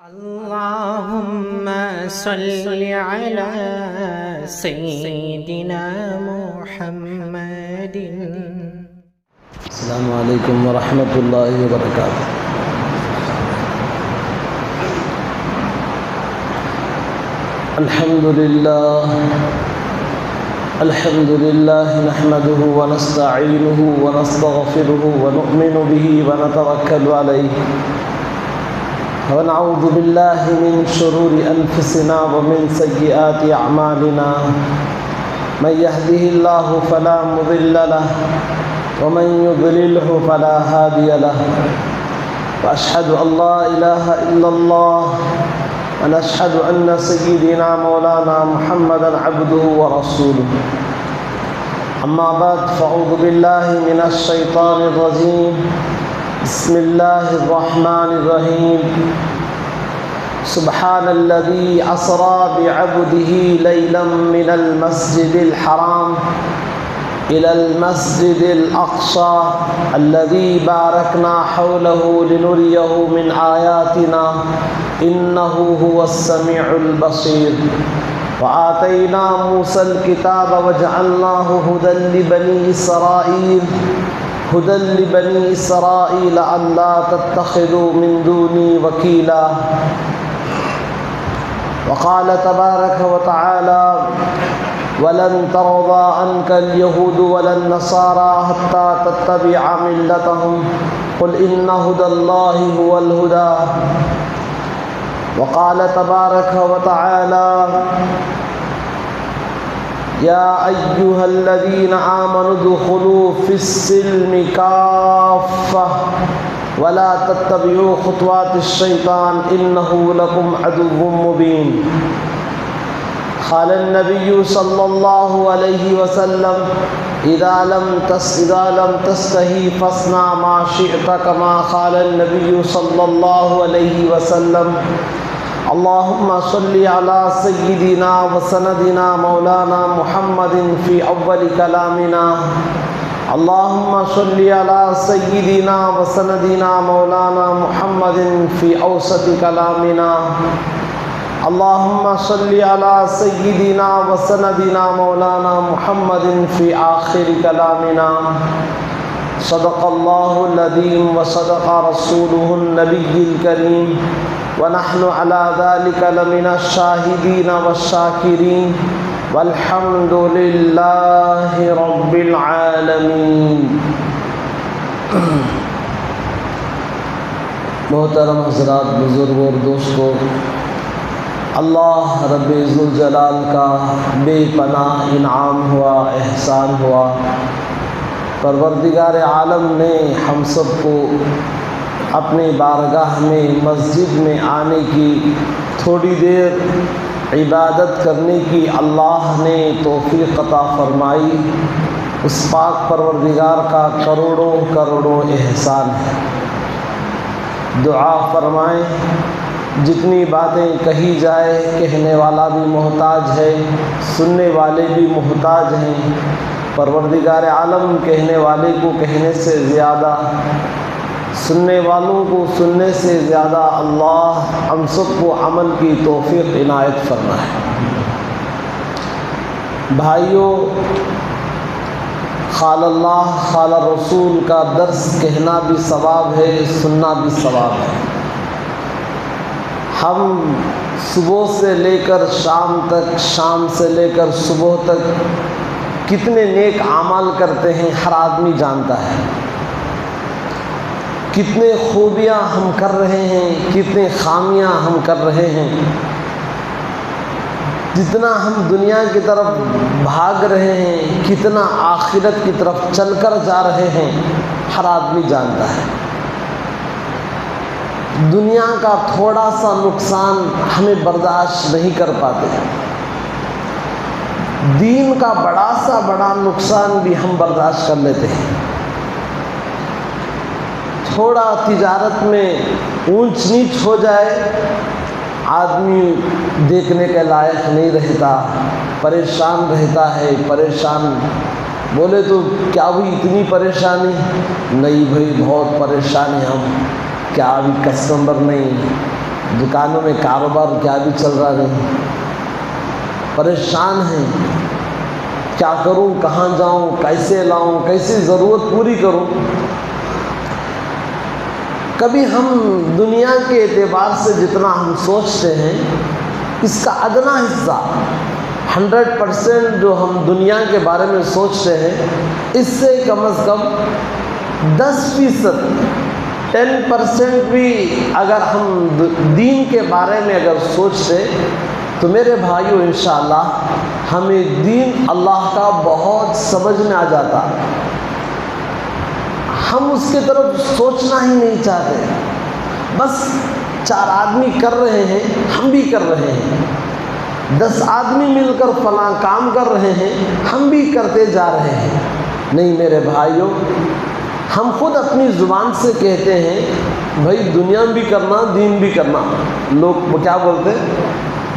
اللهم صل على سيدنا محمد. السلام علیکم ورحمۃ اللہ وبرکاتہ. الحمد للہ نحمده ونستعینه ونستغفره ونؤمن به ونتوکل علیہ ونعوذ باللہ من شرور انفسنا ومن سیئات اعمالنا. من يهده الله فلا مضل له ومن يضلله فلا هادي له. واشهد ان لا اله الا الله ونشهد ان سيدنا مولانا محمدا عبده ورسوله. اما بعد فاعوذ بالله من الشيطان الرجيم. بسم الله الرحمن الرحيم. سبحان الذي أسرى بعبده ليلا من المسجد الحرام إلى المسجد الأقصى الذي باركنا حوله لنريه من آياتنا إنه هو السميع البصير. وآتينا موسى الكتاب وجعلناه هدى لبني إسرائيل ألا تتخذوا من دوني وكيلا. وقال تبارك وتعالى ولن ترضى عنك اليهود ولا النصارى حتى تتبع ملتهم قل إن هدى الله هو الهدى. وقال تبارك وتعالى يا أيها الذين آمنوا ادخلوا في السلم كافة ولا تتبعوا خطوات الشيطان إنه لكم عدو مبين. قال النبي صلى الله عليه وسلم إذا لم تستحي فاصنع ما شئت كما قال النبي صلى الله عليه وسلم. اللهم صل على سيدنا وسندنا مولانا محمد في أول كلامنا. اللهم صل على سيدنا وسندنا مولانا محمد في أوسط كلامنا. اللهم صل على سيدنا وسندنا مولانا محمد في آخر كلامنا. صدق الله العظيم وصدق رسوله النبي الكريم ونحن على ذلك لمن الشاهدين والشاكرين والحمد لله رب العالمين. محترم حضرات، بزرگوں اور دوستوں، اللہ رب ذوالجلال کا بے پناہ انعام ہوا، احسان ہوا. پروردگار عالم نے ہم سب کو اپنی بارگاہ میں مسجد میں آنے کی، تھوڑی دیر عبادت کرنے کی اللہ نے توفیق عطا فرمائی. اس پاک پروردگار کا کروڑوں کروڑوں احسان ہے. دعا فرمائیں. جتنی باتیں کہی جائے کہنے والا بھی محتاج ہے، سننے والے بھی محتاج ہیں. پروردگار عالم کہنے والے کو کہنے سے زیادہ، سننے والوں کو سننے سے زیادہ اللہ ہم سب کو عمل کی توفیق عنایت فرمائے. بھائیوں، قال اللہ قال رسول کا درس کہنا بھی ثواب ہے، سننا بھی ثواب ہے. ہم صبح سے لے کر شام تک، شام سے لے کر صبح تک کتنے نیک اعمال کرتے ہیں ہر آدمی جانتا ہے. کتنے خوبیاں ہم کر رہے ہیں، کتنے خامیاں ہم کر رہے ہیں. جتنا ہم دنیا کی طرف بھاگ رہے ہیں، کتنا آخرت کی طرف چل کر جا رہے ہیں، ہر آدمی جانتا ہے. دنیا کا تھوڑا سا نقصان ہمیں برداشت نہیں کر پاتے. دین کا بڑا سا بڑا نقصان بھی ہم برداشت کر لیتے ہیں. تھوڑا تجارت میں اونچ نیچ ہو جائے، آدمی دیکھنے کے لائق نہیں رہتا، پریشان رہتا ہے. پریشان بولے تو کیا ہوئی اتنی پریشانی؟ نہیں بھائی، بہت پریشان ہیں ہم. کیا ابھی کسٹمر نہیں؟ دکانوں میں کاروبار کیا بھی چل رہا نہیں، پریشان ہیں، کیا کروں، کہاں جاؤں، کیسے لاؤں، کیسے ضرورت پوری کروں۔ کبھی ہم دنیا کے اعتبار سے جتنا ہم سوچتے ہیں، اس کا ادنا حصہ 100% جو ہم دنیا کے بارے میں سوچتے ہیں، اس سے کم از کم 10% 10% بھی اگر ہم دین کے بارے میں اگر سوچتے تو میرے بھائیو انشاءاللہ ہمیں دین اللہ کا بہت سمجھ میں آ جاتا۔ ہم اس کی طرف سوچنا ہی نہیں چاہتے، بس 4 آدمی کر رہے ہیں ہم بھی کر رہے ہیں، 10 آدمی مل کر فلاں کام کر رہے ہیں ہم بھی کرتے جا رہے ہیں۔ نہیں میرے بھائیوں، ہم خود اپنی زبان سے کہتے ہیں بھائی دنیا بھی کرنا دین بھی کرنا۔ لوگ کیا بولتے ہیں؟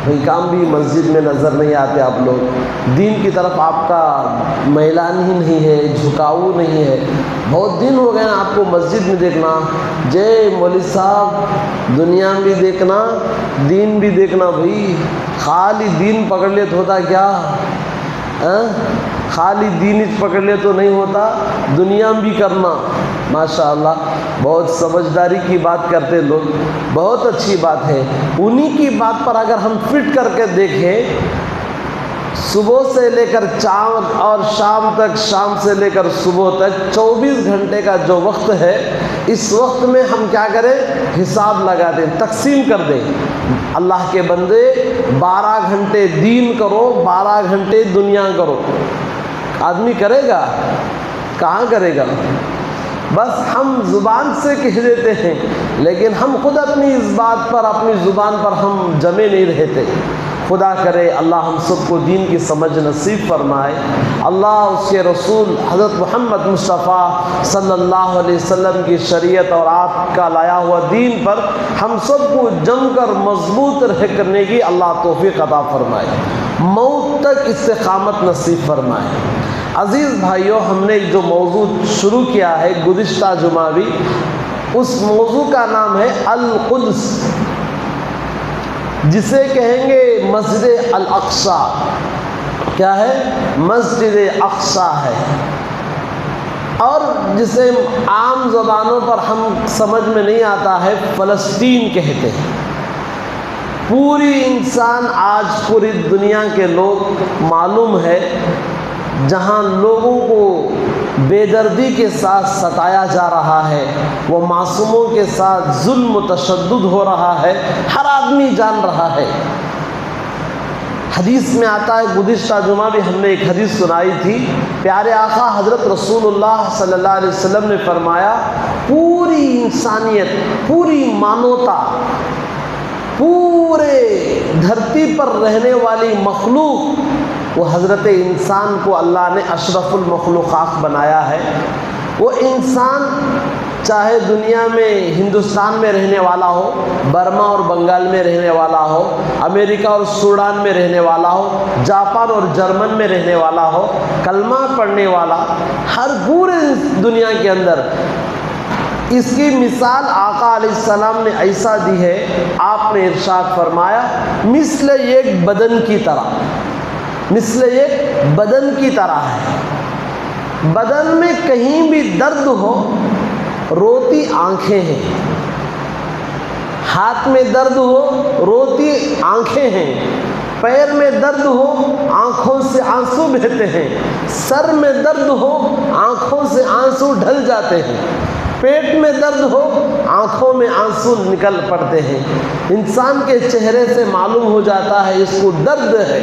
بھائی کام بھی مسجد میں نظر نہیں آتے آپ لوگ، دین کی طرف آپ کا میلان ہی نہیں ہے، جھکاؤ نہیں ہے، بہت دن ہو گئے آپ کو مسجد میں دیکھنا۔ جے مولوی صاحب دنیا بھی دیکھنا دین بھی دیکھنا، بھائی خالی دین پکڑ لے تو ہوتا کیا؟ خالی دین پکڑ لے تو نہیں ہوتا، دنیا بھی کرنا۔ ماشاءاللہ بہت سمجھداری کی بات کرتے لوگ، بہت اچھی بات ہے۔ انہی کی بات پر اگر ہم فٹ کر کے دیکھیں، صبح سے لے کر اور شام تک، شام سے لے کر صبح تک 24 گھنٹے کا جو وقت ہے، اس وقت میں ہم کیا کریں؟ حساب لگا دیں، تقسیم کر دیں۔ اللہ کے بندے 12 گھنٹے دین کرو، 12 گھنٹے دنیا کرو۔ آدمی کرے گا؟ کہاں کرے گا؟ بس ہم زبان سے کہہ دیتے ہیں، لیکن ہم خود اپنی اس بات پر، اپنی زبان پر ہم جمے نہیں رہتے۔ خدا کرے اللہ ہم سب کو دین کی سمجھ نصیب فرمائے۔ اللہ اس کے رسول حضرت محمد مصطفیٰ صلی اللہ علیہ وسلم کی شریعت اور آپ کا لایا ہوا دین پر ہم سب کو جم کر مضبوط کرنے کی اللہ توفیق عطا فرمائے، موت تک استقامت نصیب فرمائے۔ عزیز بھائیوں، ہم نے جو موضوع شروع کیا ہے گزشتہ جمعہ بھی، اس موضوع کا نام ہے القدس، جسے کہیں گے مسجد الاقصیٰ۔ کیا ہے؟ مسجد اقصیٰ ہے، اور جسے عام زبانوں پر ہم سمجھ میں نہیں آتا ہے فلسطین کہتے ہیں۔ پوری انسان آج پوری دنیا کے لوگ معلوم ہے جہاں لوگوں کو بے دردی کے ساتھ ستایا جا رہا ہے، وہ معصوموں کے ساتھ ظلم و تشدد ہو رہا ہے، ہر آدمی جان رہا ہے۔ حدیث میں آتا ہے، گزشتہ جمعہ بھی ہم نے ایک حدیث سنائی تھی، پیارے آقا حضرت رسول اللہ صلی اللہ علیہ وسلم نے فرمایا، پوری انسانیت، پوری مانوتا، پورے دھرتی پر رہنے والی مخلوق، وہ حضرت انسان کو اللہ نے اشرف المخلوقات بنایا ہے۔ وہ انسان چاہے دنیا میں ہندوستان میں رہنے والا ہو، برما اور بنگال میں رہنے والا ہو، امریکہ اور سوڈان میں رہنے والا ہو، جاپان اور جرمن میں رہنے والا ہو، کلمہ پڑھنے والا، ہر پورے دنیا کے اندر اس کی مثال آقا علیہ السلام نے ایسا دی ہے، آپ نے ارشاد فرمایا مثل ایک بدن کی طرح، مثل ایک بدن کی طرح ہے۔ بدن میں کہیں بھی درد ہو، روتی آنکھیں ہیں، ہاتھ میں درد ہو، روتی آنکھیں ہیں، پیر میں درد ہو، آنکھوں سے آنسو بہتے ہیں، سر میں درد ہو، آنکھوں سے آنسو ڈھل جاتے ہیں، پیٹ میں درد ہو، آنکھوں میں آنسو نکل پڑتے ہیں۔ انسان کے چہرے سے معلوم ہو جاتا ہے اس کو درد ہے۔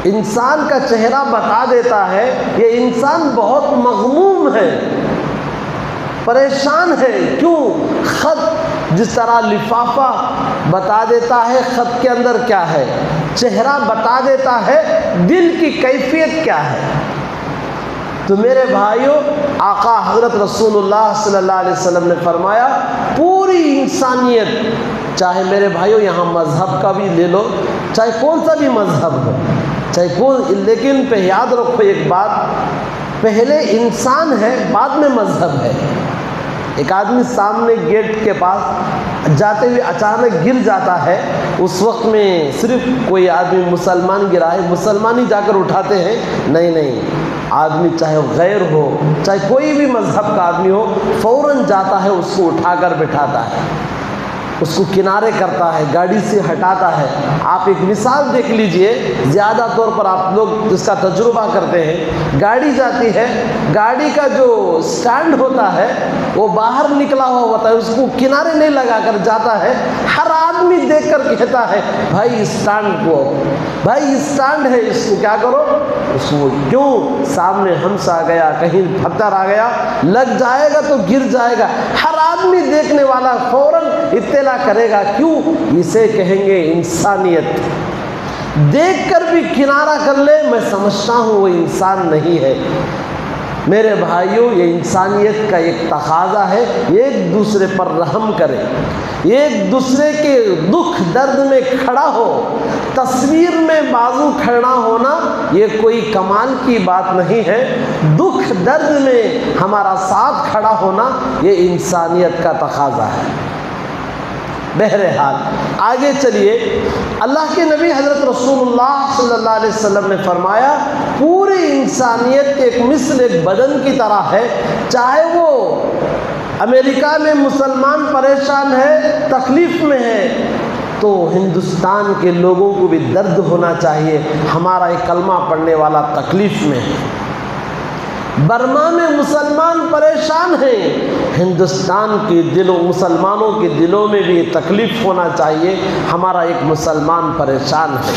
انسان کا چہرہ بتا دیتا ہے یہ انسان بہت مغموم ہے، پریشان ہے۔ کیوں؟ خط جس طرح لفافہ بتا دیتا ہے خط کے اندر کیا ہے، چہرہ بتا دیتا ہے دل کی کیفیت کیا ہے۔ تو میرے بھائیوں، آقا حضرت رسول اللہ صلی اللہ علیہ وسلم نے فرمایا پوری انسانیت، چاہے میرے بھائیوں یہاں مذہب کا بھی لے لو، چاہے کون سا بھی مذہب ہو، چاہے کون، لیکن پہ یاد رکھو ایک بات، پہلے انسان ہے بعد میں مذہب ہے۔ ایک آدمی سامنے گیٹ کے پاس جاتے ہوئے اچانک گر جاتا ہے، اس وقت میں صرف کوئی آدمی مسلمان گرا ہے، مسلمان ہی جا کر اٹھاتے ہیں؟ نہیں، آدمی چاہے غیر ہو، چاہے کوئی بھی مذہب کا آدمی ہو، فوراً جاتا ہے، اس کو اٹھا کر بٹھاتا ہے، اس کو کنارے کرتا ہے، گاڑی سے ہٹاتا ہے۔ آپ ایک مثال دیکھ لیجئے، زیادہ طور پر آپ لوگ اس کا تجربہ کرتے ہیں، گاڑی جاتی ہے، گاڑی کا جو سٹینڈ ہوتا ہے وہ باہر نکلا ہوا ہوتا ہے، اس کو کنارے نہیں لگا کر جاتا ہے، ہر آدمی دیکھ کر کہتا ہے بھائی اسٹینڈ کو، بھائی اسٹینڈ ہے، اس کو کیا کرو، اس کو کیوں، سامنے ہمس آ گیا، کہیں پتھر آ گیا، لگ جائے گا تو گر جائے گا، ہر آدمی دیکھنے والا فوراً اطلاع کرے گا، کیوں، اسے کہیں گے انسانیت۔ دیکھ کر بھی کنارہ کر لے، میں سمجھتا ہوں وہ انسان نہیں ہے۔ میرے بھائیوں، یہ انسانیت کا ایک تقاضا ہے، ایک دوسرے پر رحم کرے، ایک دوسرے کے دکھ درد میں کھڑا ہو۔ تصویر میں بازو کھڑا ہونا یہ کوئی کمال کی بات نہیں ہے، دکھ درد میں ہمارا ساتھ کھڑا ہونا یہ انسانیت کا تقاضا ہے۔ بہرحال آگے چلیے، اللہ کے نبی حضرت رسول اللہ صلی اللہ علیہ وسلم نے فرمایا پوری انسانیت ایک مثل ایک بدن کی طرح ہے، چاہے وہ امریکہ میں مسلمان پریشان ہے، تکلیف میں ہے، تو ہندوستان کے لوگوں کو بھی درد ہونا چاہیے، ہمارا ایک کلمہ پڑھنے والا تکلیف میں ہے۔ برما میں مسلمان پریشان ہیں، ہندوستان کے دلوں، مسلمانوں کے دلوں میں بھی یہ تکلیف ہونا چاہیے، ہمارا ایک مسلمان پریشان ہے۔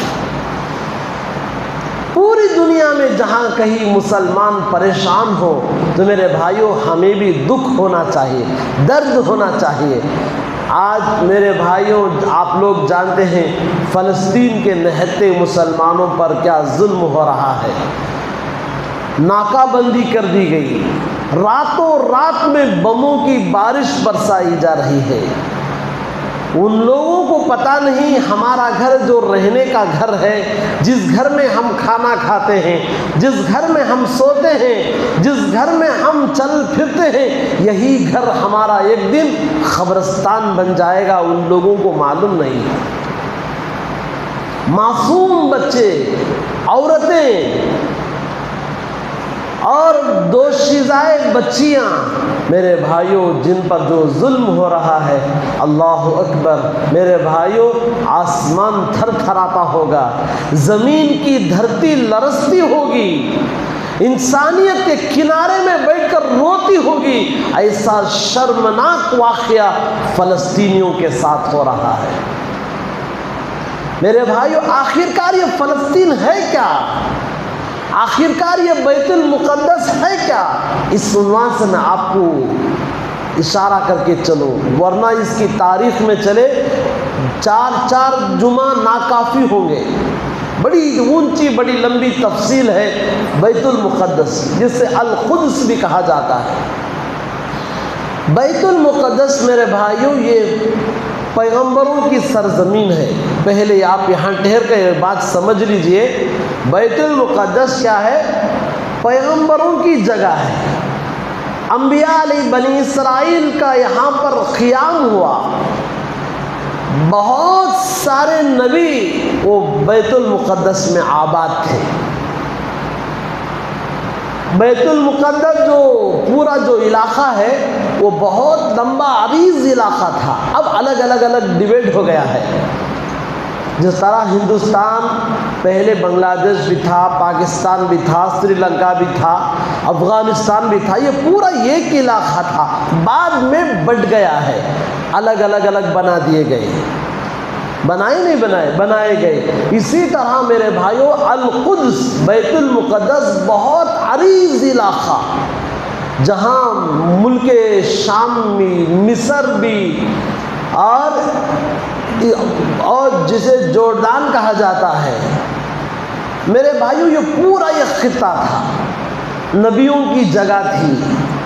پوری دنیا میں جہاں کہیں مسلمان پریشان ہو تو میرے بھائیوں ہمیں بھی دکھ ہونا چاہیے، درد ہونا چاہیے۔ آج میرے بھائیوں آپ لوگ جانتے ہیں فلسطین کے نہتے مسلمانوں پر کیا ظلم ہو رہا ہے، ناکہ بندی کر دی گئی، راتوں رات میں بموں کی بارش برسائی جا رہی ہے۔ ان لوگوں کو پتہ نہیں ہمارا گھر جو رہنے کا گھر ہے، جس گھر میں ہم کھانا کھاتے ہیں، جس گھر میں ہم سوتے ہیں، جس گھر میں ہم چل پھرتے ہیں، یہی گھر ہمارا ایک دن قبرستان بن جائے گا، ان لوگوں کو معلوم نہیں ہے۔ معصوم بچے، عورتیں اور دوشیزائے بچیاں، میرے بھائیوں جن پر جو ظلم ہو رہا ہے، اللہ اکبر، میرے بھائیوں آسمان تھر تھراتا ہوگا، زمین کی دھرتی لرزتی ہوگی، انسانیت کے کنارے میں بیٹھ کر روتی ہوگی۔ ایسا شرمناک واقعہ فلسطینیوں کے ساتھ ہو رہا ہے۔ میرے بھائیوں آخرکار یہ فلسطین ہے کیا؟ آخرکار یہ بیت المقدس ہے کیا؟ اس عنوان سے میں آپ کو اشارہ کر کے چلو، ورنہ اس کی تاریخ میں چلے 4 جمعہ ناکافی ہوں گے۔ بڑی اونچی بڑی لمبی تفصیل ہے بیت المقدس، جسے القدس بھی کہا جاتا ہے۔ بیت المقدس میرے بھائیوں یہ پیغمبروں کی سرزمین ہے۔ پہلے آپ یہاں ٹھہر کر یہ بات سمجھ لیجئے، بیت المقدس کیا ہے؟ پیغمبروں کی جگہ ہے۔ انبیاء علیہ بنی اسرائیل کا یہاں پر قیام ہوا، بہت سارے نبی وہ بیت المقدس میں آباد تھے۔ بیت المقدس جو پورا جو علاقہ ہے وہ بہت لمبا عریض علاقہ تھا، اب الگ الگ ڈیویڈ ہو گیا ہے۔ جس طرح ہندوستان پہلے بنگلہ دیش بھی تھا، پاکستان بھی تھا، سری لنکا بھی تھا، افغانستان بھی تھا، یہ پورا ایک علاقہ تھا، بعد میں بٹ گیا ہے، الگ الگ بنا دیے گئے، بنائے نہیں بنائے، بنائے گئے۔ اسی طرح میرے بھائیوں القدس بیت المقدس بہت عریض علاقہ، جہاں ملک شام بھی، مصر بھی، اور جسے جوردان کہا جاتا ہے، میرے بھائیوں یہ پورا یہ خطہ تھا، نبیوں کی جگہ تھی،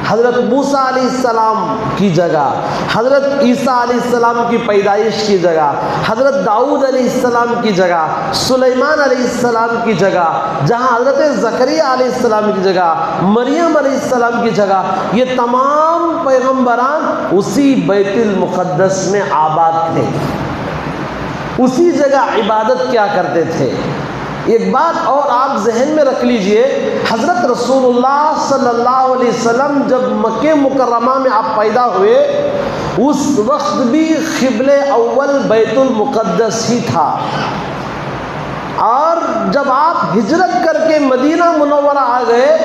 حضرت موسیٰ علیہ السلام کی جگہ، حضرت عیسیٰ علیہ السلام کی پیدائش کی جگہ، حضرت داؤد علیہ السلام کی جگہ، سلیمان علیہ السلام کی جگہ، جہاں حضرت زکریا علیہ السلام کی جگہ، مریم علیہ السلام کی جگہ، یہ تمام پیغمبران اسی بیت المقدس میں آباد تھے، اسی جگہ عبادت کیا کرتے تھے۔ ایک بات اور آپ ذہن میں رکھ لیجئے، حضرت رسول اللہ صلی اللہ علیہ وسلم جب مکہ مکرمہ میں آپ پیدا ہوئے، اس وقت بھی قبلہ اول بیت المقدس ہی تھا، اور جب آپ ہجرت کر کے مدینہ منورہ آ گئے،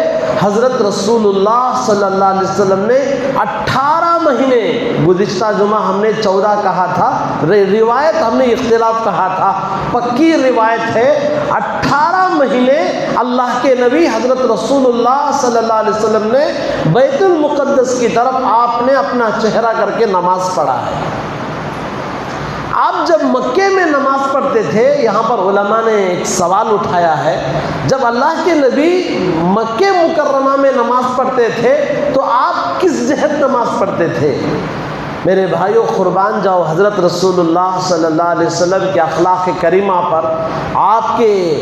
حضرت رسول اللہ صلی اللہ علیہ وسلم نے 18 مہینے، گزشتہ جمعہ ہم نے 14 کہا تھا، روایت ہم نے اختلاف کہا تھا، پکی روایت ہے 18 مہینے اللہ کے نبی حضرت رسول اللہ صلی اللہ علیہ وسلم نے بیت المقدس کی طرف آپ نے اپنا چہرہ کر کے نماز پڑھا ہے۔ آپ جب مکے میں نماز پڑھتے تھے، یہاں پر علماء نے ایک سوال اٹھایا ہے، جب اللہ کے نبی مکہ مکرمہ میں نماز پڑھتے تھے تو آپ کس جہت نماز پڑھتے تھے؟ میرے بھائیوں، قربان جاؤ حضرت رسول اللہ صلی اللہ علیہ وسلم کے اخلاق کریمہ پر، آپ کے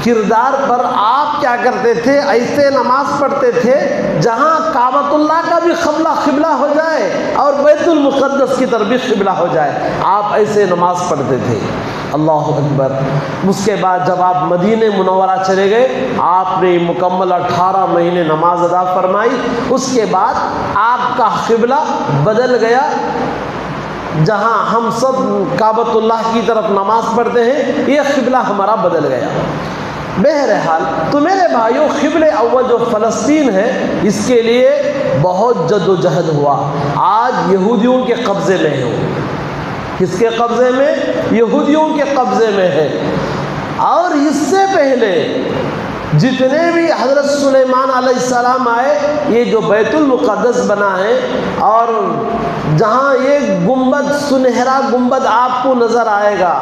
کردار پر آپ کیا کرتے تھے؟ ایسے نماز پڑھتے تھے جہاں کعبۃ اللہ کا بھی قبلہ ہو جائے اور بیت المقدس کی طرف بھی قبلہ ہو جائے، آپ ایسے نماز پڑھتے تھے۔ اللہ اکبر۔ اس کے بعد جب آپ مدینہ منورہ چلے گئے، آپ نے مکمل 18 مہینے نماز ادا فرمائی، اس کے بعد آپ کا قبلہ بدل گیا، جہاں ہم سب کعبۃ اللہ کی طرف نماز پڑھتے ہیں، یہ قبلہ ہمارا بدل گیا۔ بہرحال تو میرے بھائیوں، قبلہ اول جو فلسطین ہے، اس کے لیے بہت جد و جہد ہوا، آج یہودیوں کے قبضے میں ہے۔ کس کے قبضے میں؟ یہودیوں کے قبضے میں ہے۔ اور اس سے پہلے جتنے بھی حضرت سلیمان علیہ السلام آئے، یہ جو بیت المقدس بنا ہے، اور جہاں یہ گنبد، سنہرا گنبد آپ کو نظر آئے گا،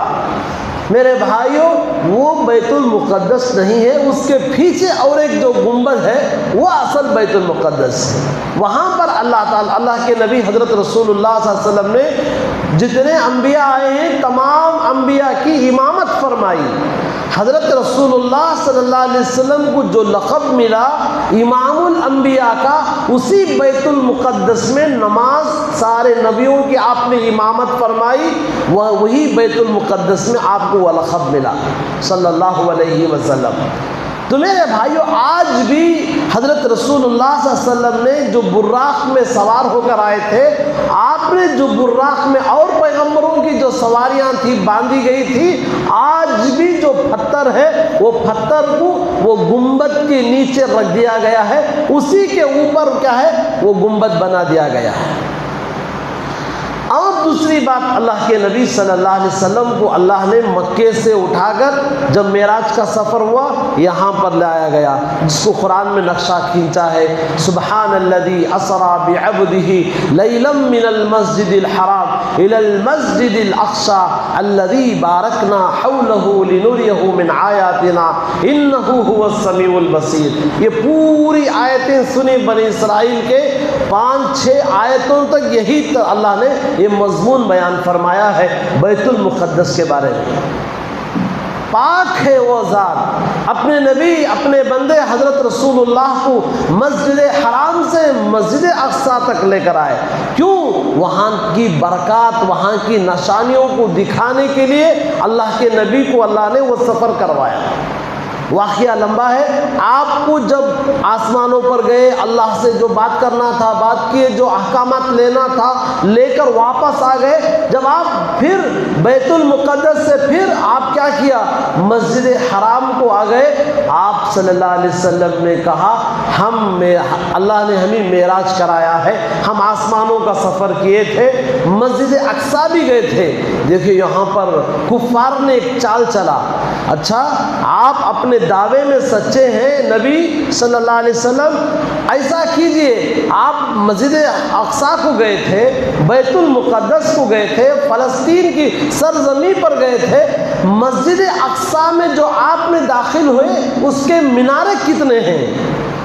میرے بھائیوں وہ بیت المقدس نہیں ہے، اس کے پیچھے اور ایک جو گنبد ہے وہ اصل بیت المقدس ہے۔ وہاں پر اللہ تعالیٰ، اللہ کے نبی حضرت رسول اللہ صلی اللہ علیہ وسلم نے جتنے انبیاء آئے ہیں تمام انبیاء کی امامت فرمائی۔ حضرت رسول اللہ صلی اللہ علیہ وسلم کو جو لقب ملا امام الانبیاء کا، اسی بیت المقدس میں نماز سارے نبیوں کی آپ نے امامت فرمائی، وہی بیت المقدس میں آپ کو وہ لقب ملا صلی اللہ علیہ وسلم۔ تو میرے بھائیوں، آج بھی حضرت رسول اللہ صلی اللہ علیہ وسلم نے جو براق میں سوار ہو کر آئے تھے، آپ نے جو براق میں اور پیغمبروں کی جو سواریاں تھیں باندھی گئی تھی، آج بھی جو پتھر ہے وہ پتھر کو وہ گنبد کے نیچے رکھ دیا گیا ہے، اسی کے اوپر کیا ہے وہ گنبد بنا دیا گیا ہے۔ اور دوسری بات، اللہ کے نبی صلی اللہ علیہ وسلم کو اللہ نے مکے سے اٹھا کر جب معراج کا سفر ہوا یہاں پر لایا گیا، جس کو قرآن میں نقشہ کھینچا ہے، سبحان الذی اسری بعبدہ لیلا من المسجد الحرام الی المسجد الاقصی الذی بارکنا حولہ لنریہ من آیاتنا انہ هو السمیع البصیر۔ یہ پوری آیتیں سنی بنی اسرائیل کے 5-6 آیتوں تک یہی اللہ نے یہ مضمون بیان فرمایا ہے بیت المقدس کے بارے میں۔ پاک ہے وہ ذات، اپنے نبی اپنے بندے حضرت رسول اللہ کو مسجد حرام سے مسجد اقصی تک لے کر آئے، کیوں؟ وہاں کی برکات، وہاں کی نشانیوں کو دکھانے کے لیے اللہ کے نبی کو اللہ نے وہ سفر کروایا۔ واقعہ لمبا ہے، آپ کو جب آسمانوں پر گئے، اللہ سے جو بات کرنا تھا بات کیے، جو احکامات لینا تھا لے کر واپس آ گئے، جب آپ پھر بیت المقدس سے پھر آپ کیا کیا؟ مسجد حرام کو آ گئے۔ آپ صلی اللہ علیہ وسلم نے کہا اللہ نے ہمیں معراج کرایا ہے، ہم آسمانوں کا سفر کیے تھے، مسجد اقصی بھی گئے تھے۔ دیکھیں یہاں پر کفار نے ایک چال چلا، اچھا آپ اپنے دعوے میں سچے ہیں نبی صلی اللہ علیہ وسلم، ایسا کیجئے، آپ مسجد اقصی کو گئے تھے، بیت المقدس کو گئے تھے، فلسطین کی سرزمین پر گئے تھے، مسجد اقصی میں جو آپ نے داخل ہوئے اس کے مینارے کتنے ہیں؟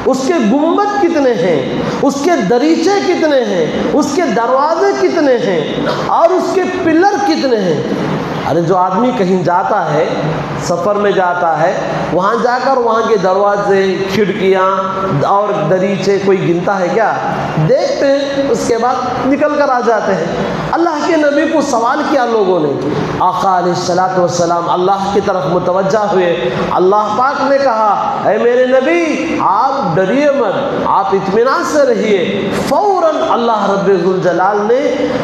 اس کے گنبد کتنے ہیں، اس کے دریچے کتنے ہیں، اس کے دروازے کتنے ہیں اور اس کے پلر کتنے ہیں۔ ارے جو آدمی کہیں جاتا ہے، سفر میں جاتا ہے، وہاں جا کر وہاں کے دروازے، کھڑکیاں اور دریچے کوئی گنتا ہے کیا؟ دیکھتے ہیں، اس کے بعد نکل کر آ جاتے ہیں۔ اللہ کے نبی کو سوال کیا لوگوں نے، آقا علیہ الصلوۃ والسلام اللہ کی طرف متوجہ ہوئے۔ اللہ پاک نے کہا، اے میرے نبی آپ ڈریے مت، آپ اطمینان سے رہیے۔ فوراً اللہ رب ذوالجلال نے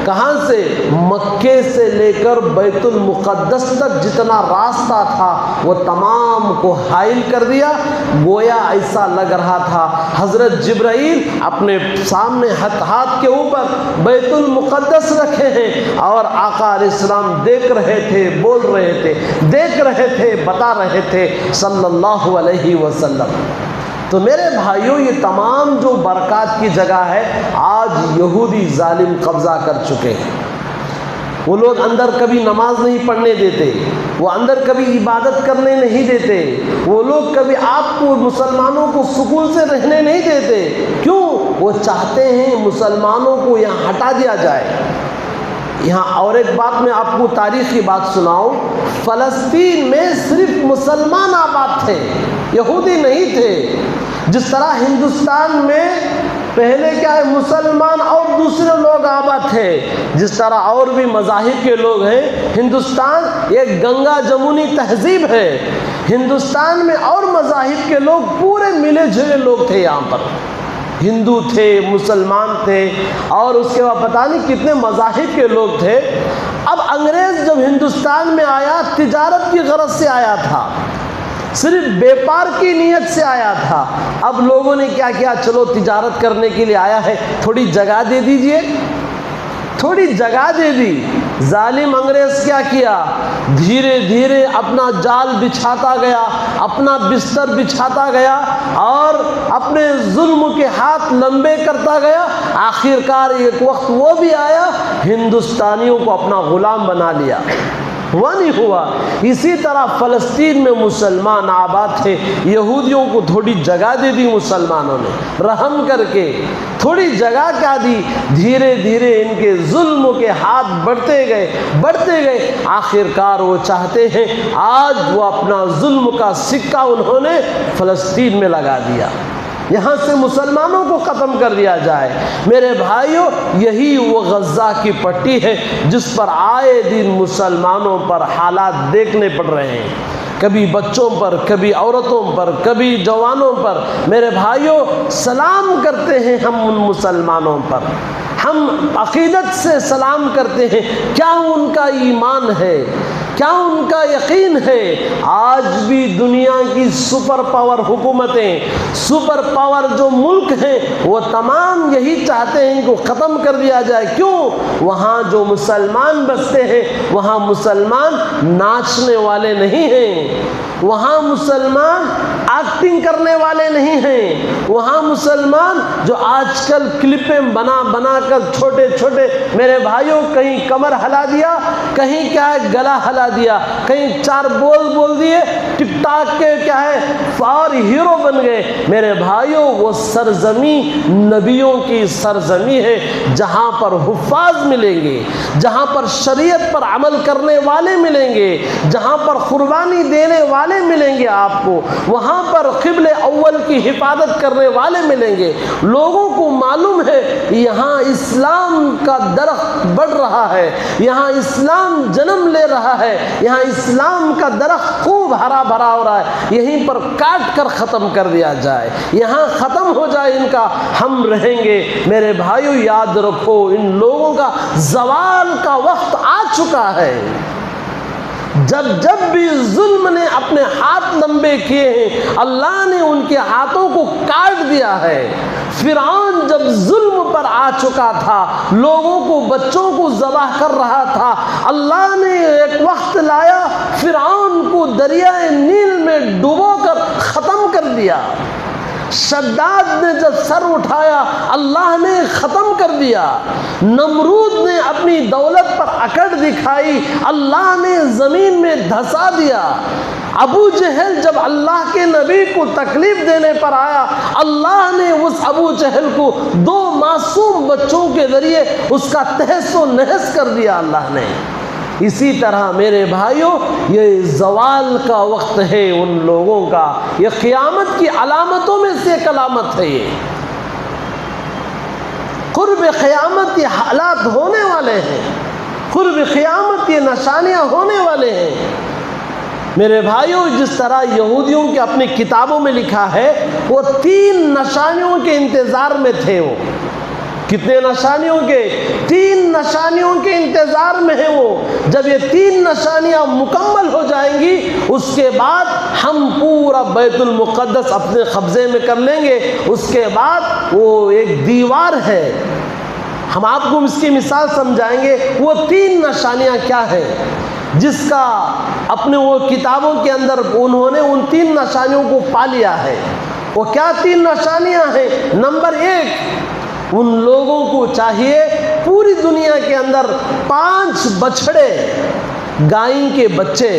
کہاں سے؟ مکے سے لے کر بیت المقدس تک جتنا راستہ تھا وہ تمام کو حائل کر دیا۔ گویا ایسا لگ رہا تھا حضرت جبرائیل اپنے سامنے ہاتھ کے اوپر بیت المقدس رکھے ہیں اور آقا علیہ السلام دیکھ رہے تھے، بول رہے تھے، دیکھ رہے تھے، بتا رہے تھے صلی اللہ علیہ وسلم۔ تو میرے بھائیوں، یہ تمام جو برکات کی جگہ ہے آج یہودی ظالم قبضہ کر چکے ہیں۔ وہ لوگ اندر کبھی نماز نہیں پڑھنے دیتے، وہ اندر کبھی عبادت کرنے نہیں دیتے، وہ لوگ کبھی آپ کو مسلمانوں کو سکون سے رہنے نہیں دیتے۔ کیوں؟ وہ چاہتے ہیں مسلمانوں کو یہاں ہٹا دیا جائے۔ یہاں اور ایک بات میں آپ کو تاریخ کی بات سناؤں، فلسطین میں صرف مسلمان آباد تھے، یہودی نہیں تھے۔ جس طرح ہندوستان میں پہلے کیا ہے، مسلمان اور دوسرے لوگ آباد تھے، جس طرح اور بھی مذاہب کے لوگ ہیں۔ ہندوستان ایک گنگا جمونی تہذیب ہے، ہندوستان میں اور مذاہب کے لوگ پورے ملے جلے لوگ تھے۔ یہاں پر ہندو تھے، مسلمان تھے اور اس کے بعد پتہ نہیں کتنے مذاہب کے لوگ تھے۔ اب انگریز جب ہندوستان میں آیا، تجارت کی غرض سے آیا تھا، صرف بیپار کی نیت سے آیا تھا۔ اب لوگوں نے کیا کیا، چلو تجارت کرنے کے لیے آیا ہے، تھوڑی جگہ دے دیجئے، تھوڑی جگہ دے دی۔ ظالم انگریز کیا کیا، دھیرے دھیرے اپنا جال بچھاتا گیا، اپنا بستر بچھاتا گیا اور اپنے ظلم کے ہاتھ لمبے کرتا گیا۔ آخرکار ایک وقت وہ بھی آیا، ہندوستانیوں کو اپنا غلام بنا لیا۔ ہوا نہیں ہوا؟ اسی طرح فلسطین میں مسلمان آباد تھے، یہودیوں کو تھوڑی جگہ دے دی مسلمانوں نے، رحم کر کے تھوڑی جگہ کیا دی، دھیرے دھیرے ان کے ظلم کے ہاتھ بڑھتے گئے۔ آخرکار وہ چاہتے ہیں آج وہ اپنا ظلم کا سکہ انہوں نے فلسطین میں لگا دیا، یہاں سے مسلمانوں کو ختم کر دیا جائے۔ میرے بھائیوں، یہی وہ غزہ کی پٹی ہے جس پر آئے دن مسلمانوں پر حالات دیکھنے پڑ رہے ہیں، کبھی بچوں پر، کبھی عورتوں پر، کبھی جوانوں پر۔ میرے بھائیوں، سلام کرتے ہیں ہم ان مسلمانوں پر، ہم عقیدت سے سلام کرتے ہیں۔ کیا ان کا ایمان ہے، کیا ان کا یقین ہے؟ آج بھی دنیا کی سپر پاور حکومتیں، سپر پاور جو ملک ہیں، وہ تمام یہی چاہتے ہیں کہ ختم کر دیا جائے۔ کیوں؟ وہاں جو مسلمان بستے ہیں وہاں مسلمان ناچنے والے نہیں ہیں، وہاں مسلمان ایکٹنگ کرنے والے نہیں ہیں، وہاں مسلمان جو آج کل کلپیں بنا کر چھوٹے چھوٹے، میرے بھائیوں، کہیں کمر ہلا دیا، کہیں کیا ہے گلا ہلا دیا، کہیں چار بول دیے، ٹک ٹاک کے کیا ہے اور ہیرو بن گئے۔ میرے بھائیوں، وہ سرزمی نبیوں کی سرزمی ہے، جہاں پر حفاظ ملیں گے، جہاں پر شریعت پر عمل کرنے والے ملیں گے، جہاں پر قربانی دینے والے ملیں گے آپ کو، وہاں پر قبلہ اول کی حفاظت کرنے والے ملیں گے۔ لوگوں کو معلوم ہے یہاں اسلام کا درخت بڑھ رہا ہے، یہاں اسلام جنم لے رہا ہے، یہاں اسلام کا درخت خوب ہرا بھرا ہو رہا ہے، یہیں پر کاٹ کر ختم کر دیا جائے، یہاں ختم ہو جائے ان کا، ہم رہیں گے۔ میرے بھائیو، یاد رکھو، ان لوگوں کا زوال کا وقت آ چکا ہے۔ جب بھی ظلم نے اپنے ہاتھ لمبے کیے ہیں، اللہ نے ان کے ہاتھوں کو کاٹ دیا ہے۔ فرعون جب ظلم پر آ چکا تھا، لوگوں کو، بچوں کو ذبح کر رہا تھا، اللہ نے ایک وقت لایا، فرعون کو دریائے نیل میں ڈبو کر ختم کر دیا۔ شداد نے جب سر اٹھایا، اللہ نے ختم کر دیا۔ نمرود نے اپنی دولت پر اکڑ دکھائی، اللہ نے زمین میں دھسا دیا۔ ابو جہل جب اللہ کے نبی کو تکلیف دینے پر آیا، اللہ نے اس ابو جہل کو 2 معصوم بچوں کے ذریعے اس کا تہس و نہس کر دیا اللہ نے۔ اسی طرح میرے بھائیوں، یہ زوال کا وقت ہے ان لوگوں کا، یہ قیامت کی علامتوں میں سے ایک علامت ہے۔ یہ قرب قیامت یہ حالات ہونے والے ہیں، قرب قیامت یہ نشانیاں ہونے والے ہیں۔ میرے بھائیوں، جس طرح یہودیوں کے اپنی کتابوں میں لکھا ہے، وہ 3 نشانیوں کے انتظار میں تھے۔ وہ کتنے نشانیوں کے؟ 3 نشانیوں کے انتظار میں ہیں وہ۔ جب یہ 3 نشانیاں مکمل ہو جائیں گی، اس کے بعد ہم پورا بیت المقدس اپنے قبضے میں کر لیں گے۔ اس کے بعد وہ ایک دیوار ہے، ہم آپ کو اس کی مثال سمجھائیں گے۔ وہ 3 نشانیاں کیا ہیں جس کا اپنے وہ کتابوں کے اندر انہوں نے ان 3 نشانیوں کو پا لیا ہے۔ وہ کیا 3 نشانیاں ہیں؟ نمبر 1، ان لوگوں کو چاہیے پوری دنیا کے اندر 5 بچھڑے گائیں کے بچے،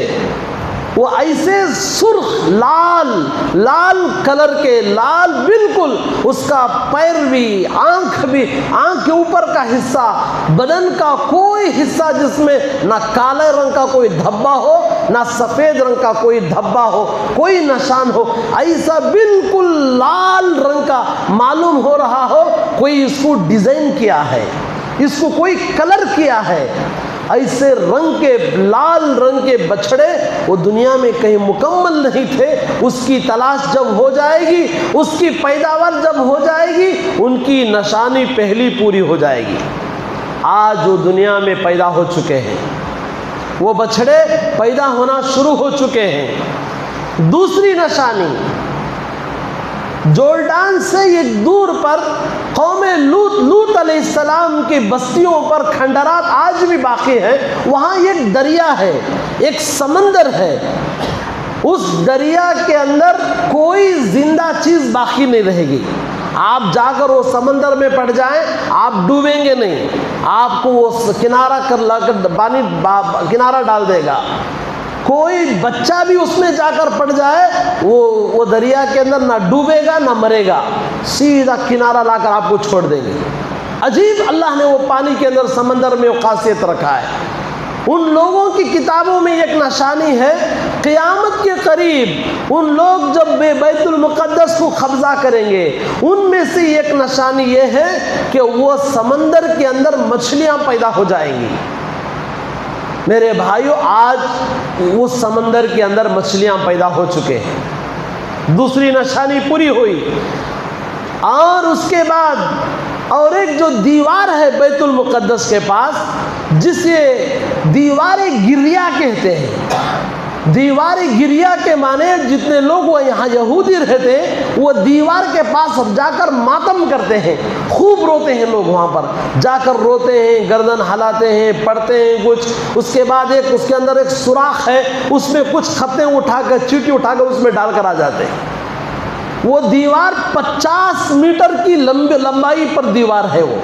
وہ ایسے سرخ لال کلر کے، لال بالکل، اس کا پیر بھی، آنکھ کے اوپر کا حصہ، بدن کا کوئی حصہ جس میں نہ کالے رنگ کا کوئی دھبا ہو، نہ سفید رنگ کا کوئی دھبا ہو، کوئی نشان ہو، ایسا بالکل لال رنگ کا معلوم ہو رہا ہو کوئی اس کو ڈیزائن کیا ہے، اس کو کوئی کلر کیا ہے۔ ایسے رنگ کے، لال رنگ کے بچھڑے وہ دنیا میں کہیں مکمل نہیں تھے۔ اس کی تلاش جب ہو جائے گی، اس کی پیداوار جب ہو جائے گی، ان کی نشانی پہلی پوری ہو جائے گی۔ آج وہ دنیا میں پیدا ہو چکے ہیں، وہ بچھڑے پیدا ہونا شروع ہو چکے ہیں۔ دوسری نشانی، جورڈان سے ایک دور پر قوم لوط علیہ السلام کی بستیوں پر کھنڈرات آج بھی باقی ہیں۔ وہاں ایک دریا ہے، ایک سمندر ہے، اس دریا کے اندر کوئی زندہ چیز باقی نہیں رہے گی۔ آپ جا کر وہ سمندر میں پڑ جائیں، آپ ڈوبیں گے نہیں، آپ کو وہ پانی کنارہ ڈال دے گا۔ کوئی بچہ بھی اس میں جا کر پڑ جائے، وہ دریا کے اندر نہ ڈوبے گا نہ مرے گا، سیدھا کنارہ لا کر آپ کو چھوڑ دیں گے۔ عجیب اللہ نے وہ پانی کے اندر، سمندر میں وہ خاصیت رکھا ہے۔ ان لوگوں کی کتابوں میں ایک نشانی ہے، قیامت کے قریب ان لوگ جب بیت المقدس کو قبضہ کریں گے، ان میں سے ایک نشانی یہ ہے کہ وہ سمندر کے اندر مچھلیاں پیدا ہو جائیں گی۔ میرے بھائیوں، آج اس سمندر کے اندر مچھلیاں پیدا ہو چکے ہیں۔ دوسری نشانی پوری ہوئی۔ اور اس کے بعد اور ایک جو دیوار ہے بیت المقدس کے پاس، جسے دیوار گریا کہتے ہیں۔ دیوار گریا کے معنی جتنے لوگ وہ یہاں یہودی رہتے ہیں، وہ دیوار کے پاس جا کر ماتم کرتے ہیں، خوب روتے ہیں لوگ، وہاں پر جا کر روتے ہیں، گردن ہلاتے ہیں، پڑھتے ہیں کچھ۔ اس کے بعد اس کے اندر ایک سوراخ ہے، اس میں کچھ خطیں اٹھا کر، چیٹی اٹھا کر اس میں ڈال کر آ جاتے ہیں۔ وہ دیوار 50 میٹر کی لمبائی پر دیوار ہے وہ۔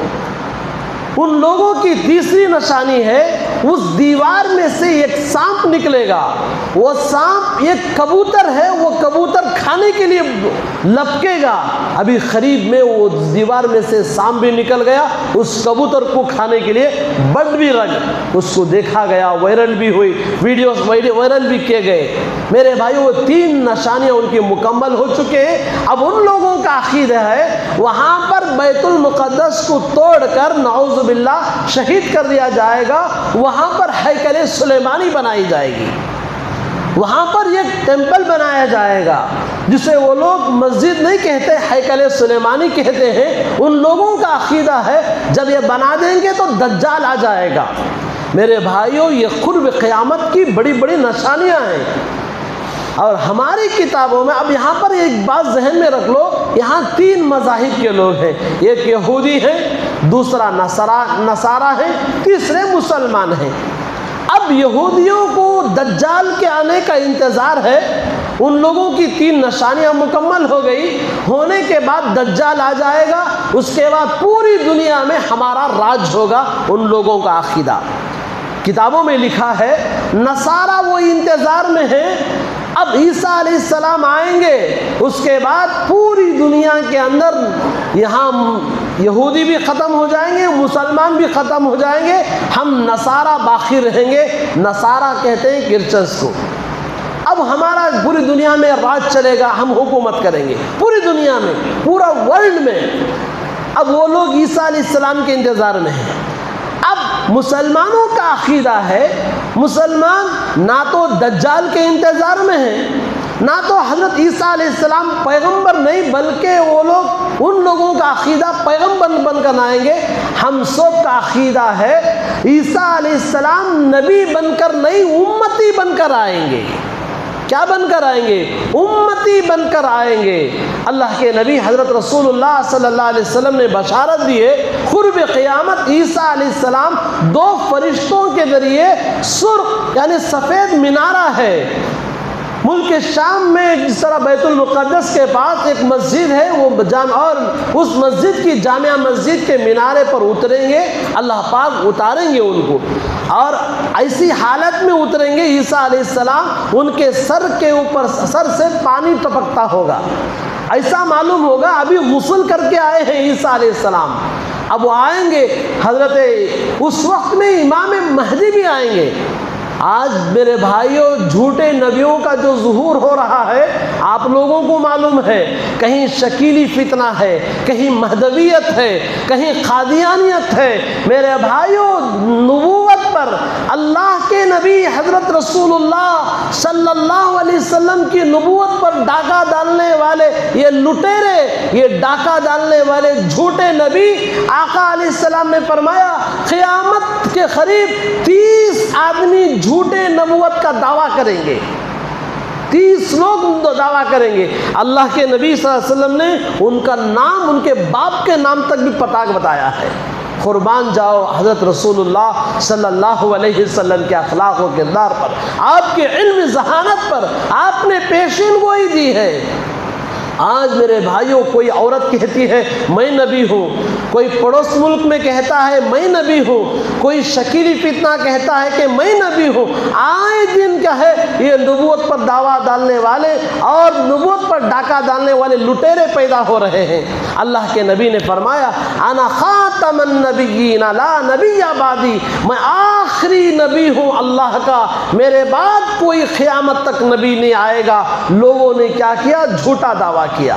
ان لوگوں کی تیسری نشانی ہے، اس دیوار میں سے ایک سانپ نکلے گا۔ وہ سانپ ایک کبوتر ہے، وہ کبوتر کھانے کے لیے لپکے گا۔ ابھی قریب میں وہ دیوار میں سے سانپ بھی نکل گیا، اس کبوتر کو کھانے کے لیے بند بھی رکھ، اس کو دیکھا گیا، وائرل بھی ہوئی، ویڈیوز وائرل بھی کیے گئے۔ میرے بھائی، وہ 3 نشانیاں ان کی مکمل ہو چکے ہیں۔ اب ان لوگوں کا عقیدہ ہے وہاں پر بیت المقدس کو توڑ کر نعوذ باللہ شہید کر دیا جائے گا، وہاں پر ہیکل سلیمانی بنائی جائے گی، وہاں پر ایک ٹیمپل بنایا جائے گا جسے وہ لوگ مسجد نہیں کہتے، ہیکل سلیمانی کہتے ہیں۔ ان لوگوں کا عقیدہ ہے جب یہ بنا دیں گے تو دجال آ جائے گا۔ میرے بھائیوں، یہ قرب قیامت کی بڑی بڑی نشانیاں ہیں۔ اور ہماری کتابوں میں، اب یہاں پر ایک بات ذہن میں رکھ لو، یہاں 3 مذاہب کے لوگ ہیں، ایک یہودی ہیں، دوسرا نصارہ ہیں، تیسرے مسلمان ہیں۔ اب یہودیوں کو دجال کے آنے کا انتظار ہے، ان لوگوں کی 3 نشانیاں مکمل ہو گئی، ہونے کے بعد دجال آ جائے گا، اس کے بعد پوری دنیا میں ہمارا راج ہوگا۔ ان لوگوں کا عقیدہ کتابوں میں لکھا ہے۔ نصارہ وہ انتظار میں ہیں اب عیسیٰ علیہ السلام آئیں گے، اس کے بعد پوری دنیا کے اندر یہاں یہودی بھی ختم ہو جائیں گے، مسلمان بھی ختم ہو جائیں گے، ہم نصارہ باقی رہیں گے۔ نصارہ کہتے ہیں کرسچنس کو۔ اب ہمارا پوری دنیا میں راج چلے گا، ہم حکومت کریں گے پوری دنیا میں، پورا ورلڈ میں۔ اب وہ لوگ عیسیٰ علیہ السلام کے انتظار میں ہیں۔ اب مسلمانوں کا عقیدہ ہے، مسلمان نہ تو دجال کے انتظار میں ہیں، نہ تو حضرت عیسیٰ علیہ السلام پیغمبر نہیں، بلکہ وہ لوگ، ان لوگوں کا عقیدہ پیغمبر بن کر آئیں گے۔ ہم سب کا عقیدہ ہے عیسیٰ علیہ السلام نبی بن کر نہیں، امتی بن کر آئیں گے۔ کیا بن کر آئیں گے؟ امتی بن کر آئیں گے۔ اللہ کے نبی حضرت رسول اللہ صلی اللہ علیہ وسلم نے بشارت دی ہے، قرب قیامت عیسیٰ علیہ السلام 2 فرشتوں کے ذریعے سرخ یعنی سفید منارہ ہے ملک شام میں، جس طرح بیت المقدس کے پاس ایک مسجد ہے، وہ اور اس مسجد کی جامع مسجد کے مینارے پر اتریں گے، اللہ پاک اتاریں گے ان کو، اور ایسی حالت میں اتریں گے عیسیٰ علیہ السلام، ان کے سر کے اوپر، سر سے پانی ٹپکتا ہوگا، ایسا معلوم ہوگا ابھی غسل کر کے آئے ہیں عیسیٰ علیہ السلام۔ اب وہ آئیں گے، حضرت اس وقت میں امام مہدی بھی آئیں گے۔ آج میرے بھائیوں، جھوٹے نبیوں کا جو ظہور ہو رہا ہے آپ لوگوں کو معلوم ہے، کہیں شکیلی فتنہ ہے، کہیں مہدویت ہے، کہیں قادیانیت ہے۔ میرے بھائیوں، نبوت پر، اللہ کے نبی حضرت رسول اللہ صلی اللہ علیہ وسلم کی نبوت پر ڈاکہ ڈالنے والے یہ لٹیرے، یہ ڈاکہ ڈالنے والے جھوٹے نبی، آقا علیہ السلام نے فرمایا قیامت کے قریب 30 آدمی جھوٹے نبوت کا دعویٰ کریں گے، 30 لوگ دعویٰ کریں گے۔ اللہ کے نبی صلی اللہ علیہ وسلم نے ان کا نام، ان کے باپ کے نام تک بھی پتہ بتایا ہے۔ قربان جاؤ حضرت رسول اللہ صلی اللہ علیہ وسلم کے اخلاق و کردار پر، آپ کے علم ذہانت پر آپ نے پیشین گوئی دی ہے۔ آج میرے بھائیوں، کوئی عورت کہتی ہے میں نبی ہوں، کوئی پڑوس ملک میں کہتا ہے میں نبی ہوں، کوئی شکیلی فتنہ کہتا ہے کہ میں نبی ہوں۔ آئے دن کیا ہے، یہ نبوت پر دعویٰ ڈالنے والے اور نبوت پر ڈاکہ ڈالنے والے لٹیرے پیدا ہو رہے ہیں۔ اللہ کے نبی نے فرمایا انا خاتم النبیین لا نبی بعدی، میں آخری نبی ہوں اللہ کا، میرے بعد کوئی قیامت تک نبی نہیں آئے گا۔ لوگوں نے کیا کیا؟ جھوٹا دعویٰ کیا۔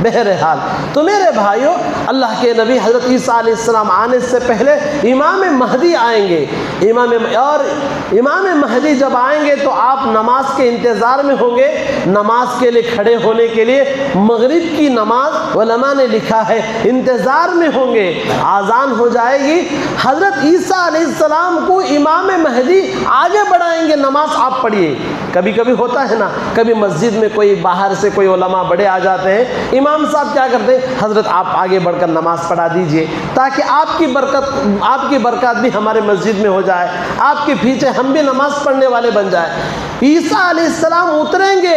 بہرحال تو میرے بھائیوں، اللہ کے نبی حضرت عیسیٰ علیہ السلام آنے سے پہلے امام مہدی آئیں گے۔ امام مہدی جب آئیں گے تو آپ نماز کے انتظار میں ہوں گے، نماز کے لیے کھڑے ہونے کے لیے مغرب کی نماز علماء نے لکھا ہے انتظار میں ہوں گے، آذان ہو جائے گی، حضرت عیسیٰ علیہ السلام کو امام مہدی آگے بڑھائیں گے، نماز آپ پڑھیے۔ کبھی کبھی ہوتا ہے نا، کبھی مسجد میں کوئی باہر سے کوئی علماء بڑے آ جاتے ہیں، امام صاحب کیا کرتے ہیں، حضرت آپ آگے بڑھ کر نماز پڑھا دیجئے تاکہ آپ کی برکات بھی ہمارے مسجد میں ہو جائے، آپ کے پیچھے ہم بھی نماز پڑھنے والے بن جائیں۔ عیسیٰ علیہ السلام اتریں گے،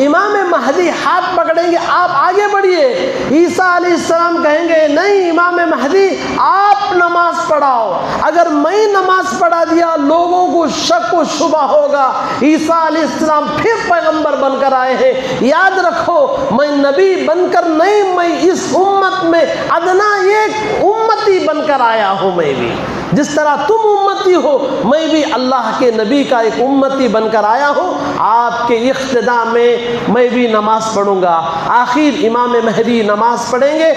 امام مہدی ہاتھ پکڑیں گے، آپ آگے بڑھیے۔ عیسیٰ علیہ السلام کہیں گے نہیں امام مہدی آپ نماز پڑھاؤ، اگر میں نماز پڑھا دیا لوگوں کو شک و شبہ ہوگا، عیسیٰ علیہ السلام پھر پیغمبر بن کر آئے ہیں۔ یاد رکھو میں نبی بن کر نہیں، میں اس امت میں ادنا ایک امتی بن کر آیا ہوں، میں بھی جس طرح تم امتی ہو میں بھی اللہ کے نبی کا ایک امتی بن کر آیا ہوں، آپ کے اقتداء میں بھی نماز پڑھوں گا۔ آخر امام مہدی نماز پڑھیں گے،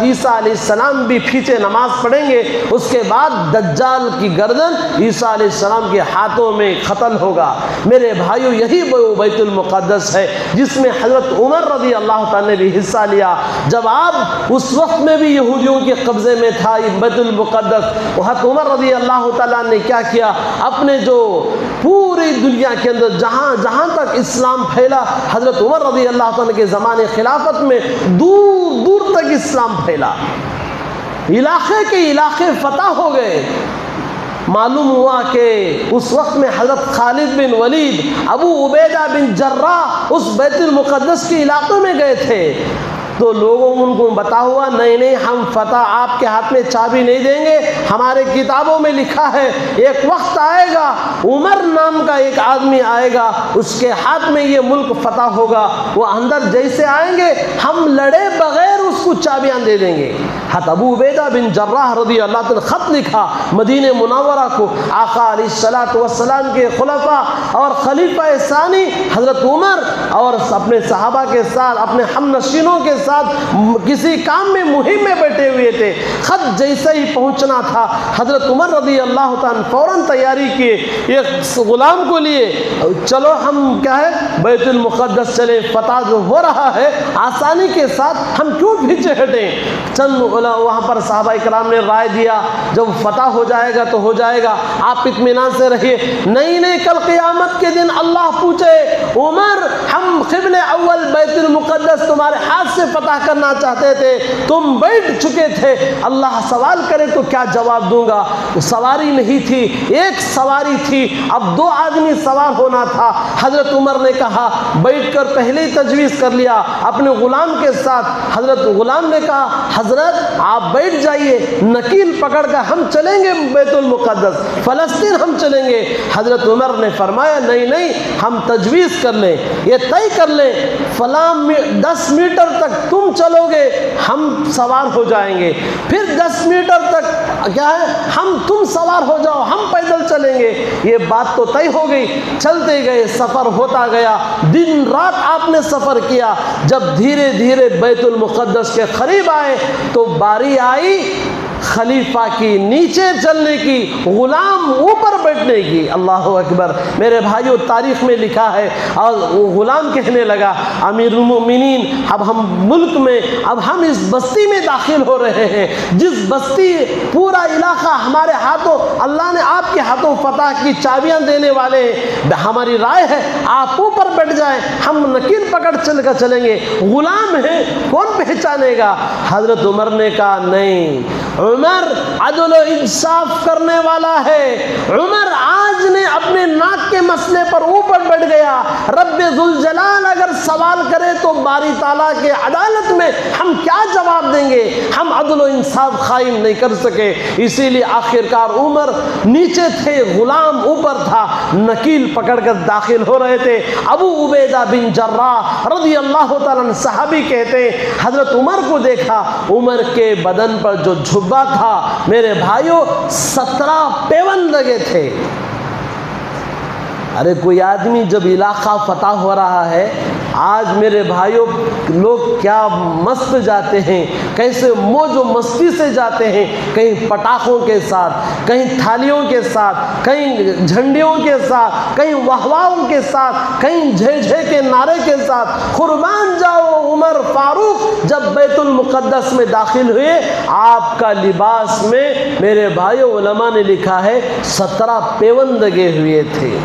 عیسیٰ علیہ السلام بھی پیچھے نماز پڑھیں گے، اس کے بعد دجال کی گردن عیسیٰ علیہ السلام کے ہاتھوں میں قتل ہوگا۔ میرے بھائیوں، یہی وہ بیت المقدس ہے جس میں حضرت عمر رضی اللہ تعالیٰ نے بھی حصہ لیا، جب آپ اس وقت میں بھی یہودیوں کے قبضے میں تھا یہ بیت المقدس۔ حضرت عمر رضی اللہ تعالیٰ نے کیا کیا، اپنے جو پوری دنیا کے اندر جہاں تک اسلام پھیلا، حضرت عمر رضی اللہ تعالیٰ کے زمانے خلافت میں دور دور تک اسلام پھیلا، علاقے کے علاقے فتح ہو گئے۔ معلوم ہوا کہ اس وقت میں حضرت خالد بن ولید، ابو عبیدہ بن جراح اس بیت المقدس کے علاقے میں گئے تھے، تو لوگوں ان کو بتا ہوا نہیں ہم فتح آپ کے ہاتھ میں چابی نہیں دیں گے، ہمارے کتابوں میں لکھا ہے ایک وقت آئے گا عمر نام کا ایک آدمی آئے گا، اس کے ہاتھ میں یہ ملک فتح ہوگا، وہ اندر جیسے آئیں گے ہم لڑے بغیر اس کو چابیاں دے دیں گے۔ حضرت ابو عبیدہ بن جراح رضی اللہ عنہ خط لکھا مدینہ منورہ کو، آقا علیہ الصلوۃ والسلام کے خلفاء اور خلیفہ ثانی حضرت عمر اور اپنے صحابہ کے ساتھ اپنے ہم نشینوں کے ساتھ کسی کام میں مہم میں بیٹھے ہوئے تھے، خط جیسے ہی پہنچنا تھا حضرت عمر رضی اللہ تعالیٰ فوراً تیاری کیے، ایک غلام کو لیے چلو ہم کیا ہے بیت المقدس چلے، فتح جو ہو رہا ہے آسانی کے ساتھ ہم کیوں پیچھے ہٹیں۔ چند وہاں پر صحابہ کرام نے رائے دیا جب فتح ہو جائے گا تو ہو جائے گا، آپ اطمینان سے رہیے، نہیں کل قیامت کے دن اللہ پوچھے عمر ہم قبلہ اول بیت المقدس تمہارے ہاتھ سے فتح کرنا چاہتے تھے، تم بیٹھ چکے تھے، اللہ سوال کرے تو کیا جواب دوں گا؟ سواری نہیں تھی، ایک سواری تھی، اب 2 آدمی سوار ہونا تھا۔ حضرت عمر نے کہا بیٹھ کر پہلے ہی تجویز کر لیا اپنے غلام کے ساتھ، حضرت غلام نے کہا حضرت آپ بیٹھ جائیے، نکیل پکڑ کر ہم چلیں گے بیت المقدس، فلسطین ہم چلیں گے۔ حضرت عمر نے فرمایا نہیں ہم تجویز کر لیں، یہ طے کر لیں فلاں 10 میٹر تک تم چلو گے ہم سوار ہو جائیں گے، پھر 10 میٹر تک کیا ہے ہم تم سوار ہو جاؤ ہم پیدل چلیں گے۔ یہ بات تو طے ہو گئی، چلتے گئے، سفر ہوتا گیا، دن رات آپ نے سفر کیا، جب دھیرے دھیرے بیت المقدس کے قریب آئے تو باری آئی خلیفہ کی نیچے چلنے کی، غلام اوپر بیٹھنے کی۔ اللہ اکبر میرے بھائیو، تاریخ میں لکھا ہے اور وہ غلام کہنے لگا امیر المؤمنین اب ہم ملک میں، اب ہم اس بستی میں داخل ہو رہے ہیں، جس بستی پورا علاقہ ہمارے ہاتھوں، اللہ نے آپ کے ہاتھوں فتح کی چابیاں دینے والے ہیں، ہماری رائے ہے آپ اوپر بیٹھ جائیں، ہم نکیل پکڑ چل کر چلیں گے، غلام ہیں کون پہچانے گا؟ حضرت عمر نے کہا نہیں، عمر عدل و انصاف کرنے والا ہے، عمر آج نے اپنے ناک کے مسئلے پر اوپر بیٹھ گیا، رب ذوالجلال اگر سوال کرے تو باری تعالیٰ کے عدالت میں ہم کیا جواب دیں گے؟ ہم عدل و انصاف قائم نہیں کر سکے، اسی لیے آخرکار عمر نیچے تھے، غلام اوپر تھا، نکیل پکڑ کر داخل ہو رہے تھے۔ ابو عبیدہ بن جراح رضی اللہ تعالیٰ عنہ صحابی کہتے ہیں حضرت عمر کو دیکھا، عمر کے بدن پر جو جھبا تھا میرے بھائیوں 17 پیوند لگے تھے۔ ارے کوئی آدمی جب علاقہ فتح ہو رہا ہے، آج میرے بھائیوں لوگ کیا مست جاتے ہیں، کیسے موج و مستی سے جاتے ہیں، کہیں پٹاخوں کے ساتھ، کہیں تھالیوں کے ساتھ، کہیں جھنڈیوں کے ساتھ، کہیں واہواہوں کے ساتھ، کہیں جھے جھے کے نعرے کے ساتھ۔ قربان جاؤ عمر فاروق جب بیت المقدس میں داخل ہوئے، آپ کا لباس میں میرے بھائیوں علماء نے لکھا ہے 17 پیوند لگے ہوئے تھے۔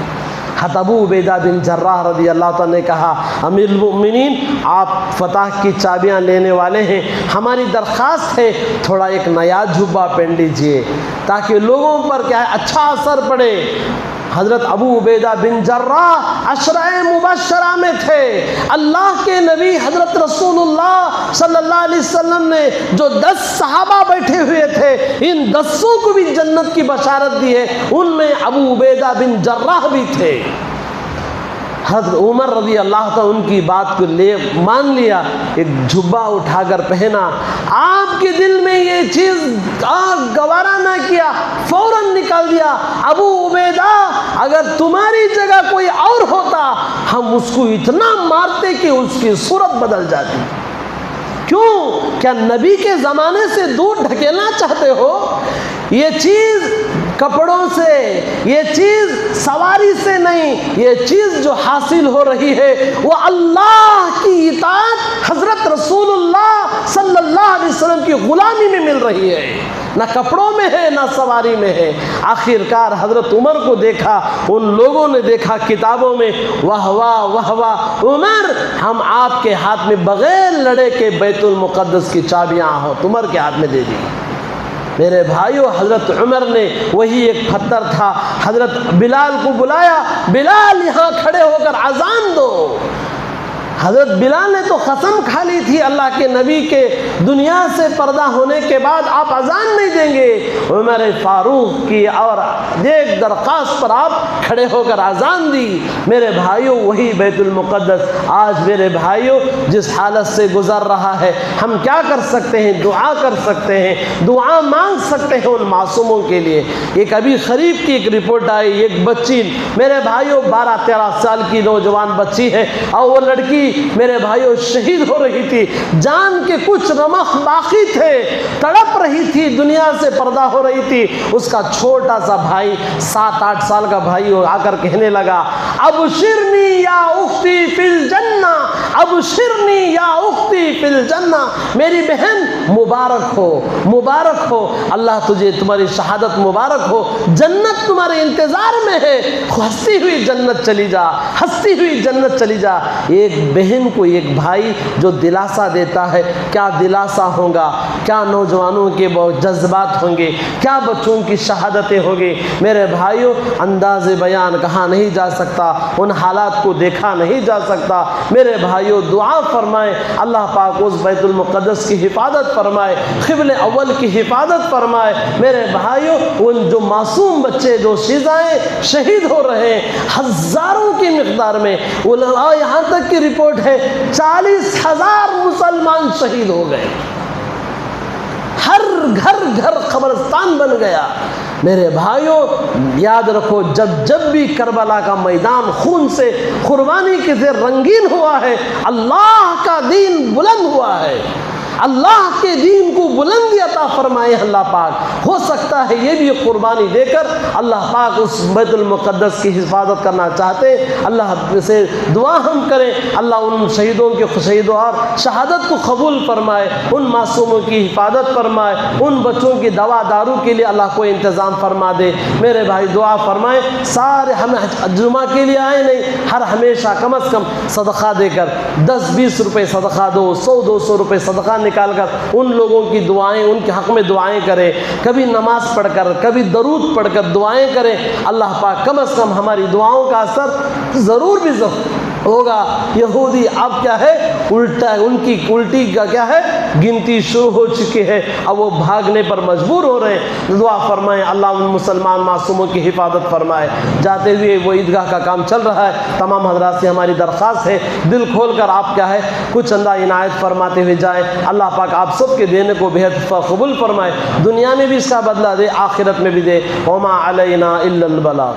حضرت ابو عبیدہ بن جراح رضی اللہ تعالیٰ نے کہا امیر المؤمنین آپ فتح کی چابیاں لینے والے ہیں، ہماری درخواست ہے تھوڑا ایک نیا جھبا پہن لیجئے تاکہ لوگوں پر کیا ہے اچھا اثر پڑے۔ حضرت ابو عبیدہ بن جراح عشرہ مبشرہ میں تھے، اللہ کے نبی حضرت رسول اللہ صلی اللہ علیہ وسلم نے جو 10 صحابہ بیٹھے ہوئے تھے، ان 10 کو بھی جنت کی بشارت دی ہے، ان میں ابو عبیدہ بن جراح بھی تھے۔ حضرت عمر رضی اللہ تعالیٰ ان کی بات کو مان لیا، ایک جھبا اٹھا کر پہنا، آپ کے دل میں یہ چیز گوارا نہ کیا، فوراً نکال دیا ابو عبیدہ اگر تمہاری جگہ کوئی اور ہوتا ہم اس کو اتنا مارتے کہ اس کی صورت بدل جاتی۔ کیوں؟ کیا نبی کے زمانے سے دور ڈھکیلنا چاہتے ہو؟ یہ چیز کپڑوں سے، یہ چیز سواری سے نہیں، یہ چیز جو حاصل ہو رہی ہے وہ اللہ کی اطاعت حضرت رسول اللہ صلی اللہ علیہ وسلم کی غلامی میں مل رہی ہے، نہ کپڑوں میں ہے نہ سواری میں ہے۔ آخرکار حضرت عمر کو دیکھا، ان لوگوں نے دیکھا کتابوں میں، واہ واہ واہ واہ عمر ہم آپ کے ہاتھ میں بغیر لڑے کے بیت المقدس کی چابیاں عمر کے ہاتھ میں دے دی۔ میرے بھائیو حضرت عمر نے وہی ایک پتھر تھا، حضرت بلال کو بلایا، بلال یہاں کھڑے ہو کر اذان دو۔ حضرت بلال نے تو قسم کھا لی تھی اللہ کے نبی کے دنیا سے پردہ ہونے کے بعد آپ اذان نہیں دیں گے۔ عمر فاروق کی اور ایک درخواست پر آپ کھڑے ہو کر اذان دی۔ میرے بھائیوں، وہی بیت المقدس آج میرے بھائیوں جس حالت سے گزر رہا ہے، ہم کیا کر سکتے ہیں؟ دعا کر سکتے ہیں، دعا مانگ سکتے ہیں ان معصوموں کے لیے۔ ایک ابھی قریب کی ایک رپورٹ آئی، ایک بچی میرے بھائیوں 12-13 سال کی نوجوان بچی ہے، اور وہ لڑکی میرے بھائیوں شہید ہو رہی تھی، جان کے کچھ رمق باقی تھے، تڑپ رہی تھی، دنیا سے پردہ ہو رہی تھی۔ اس کا چھوٹا سا بھائی 7-8 سال کا بھائی آ کر کہنے لگا، ابشرنی یا اختی فی الجنہ، ابشرنی یا اختی فی الجنہ، میری بہن مبارک ہو، مبارک ہو، اللہ تجھے، تمہاری شہادت مبارک ہو، جنت تمہارے انتظار میں ہے، ہنستی ہوئی جنت چلی جا، ہنستی ہوئی جنت چلی جا۔ ایک بہن کو ایک بھائی جو دلاسا دیتا ہے، کیا دلاسا ہوگا، کیا نوجوانوں کے جذبات ہوں گے، کیا بچوں کی شہادتیں ہوں گی۔ میرے بھائیوں، انداز بیان کہا نہیں جا سکتا، ان حالات کو دیکھا نہیں جا سکتا۔ میرے بھائیوں، دعا فرمائیں اللہ پاک اس بیت المقدس کی حفاظت فرمائے، قبل اول کی حفاظت فرمائے۔ میرے بھائیوں، ان جو معصوم بچے جو شیزائیں شہید ہو رہے ہیں ہزاروں کی مقدار میں، یہاں تک کی رپورٹ ہے 40,000 مسلمان شہید ہو گئے، ہر گھر گھر قبرستان بن گیا۔ میرے بھائیوں، یاد رکھو، جب بھی کربلا کا میدان خون سے قربانی کے سے رنگین ہوا ہے، اللہ کا دین بلند ہوا ہے، اللہ کے دین کو بلندی عطا فرمائے اللہ پاک۔ ہو سکتا ہے یہ بھی قربانی دے کر اللہ پاک اس بیت المقدس کی حفاظت کرنا چاہتے ہیں۔ اللہ سے دعا ہم کریں، اللہ ان شہیدوں کے شہیدوں اور شہادت کو قبول فرمائے، ان معصوموں کی حفاظت فرمائے، ان بچوں کی دوا دارو کے لیے اللہ کو انتظام فرما دے۔ میرے بھائی دعا فرمائیں، سارے ہم جمعہ کے لیے آئے نہیں، ہر ہمیشہ کم از کم صدقہ دے کر 10-20 روپے صدقہ دو، 100-200 روپے صدقہ نکال کر ان لوگوں کی دعائیں، ان کے حق میں دعائیں کریں، کبھی نماز پڑھ کر، کبھی درود پڑھ کر دعائیں کریں۔ اللہ پاک کم از کم ہماری دعاؤں کا اثر ضرور بھی ہوگا۔ یہودی اب کیا ہے، الٹا، ان کی الٹی کا کیا ہے، گنتی شروع ہو چکی ہے، اب وہ بھاگنے پر مجبور ہو رہے ہیں۔ دعا فرمائیں اللہ ان مسلمان معصوموں کی حفاظت فرمائے۔ جاتے ہوئے وہ عیدگاہ کا کام چل رہا ہے، تمام حضرات سے ہماری درخواست ہے، دل کھول کر آپ کیا ہے کچھ چندہ عنایت فرماتے ہوئے جائیں۔ اللہ پاک آپ سب کے دینے کو بہت قبول فرمائے، دنیا میں بھی اس کا بدلہ دے، آخرت میں بھی دے۔ وما علینا الا البلاغ۔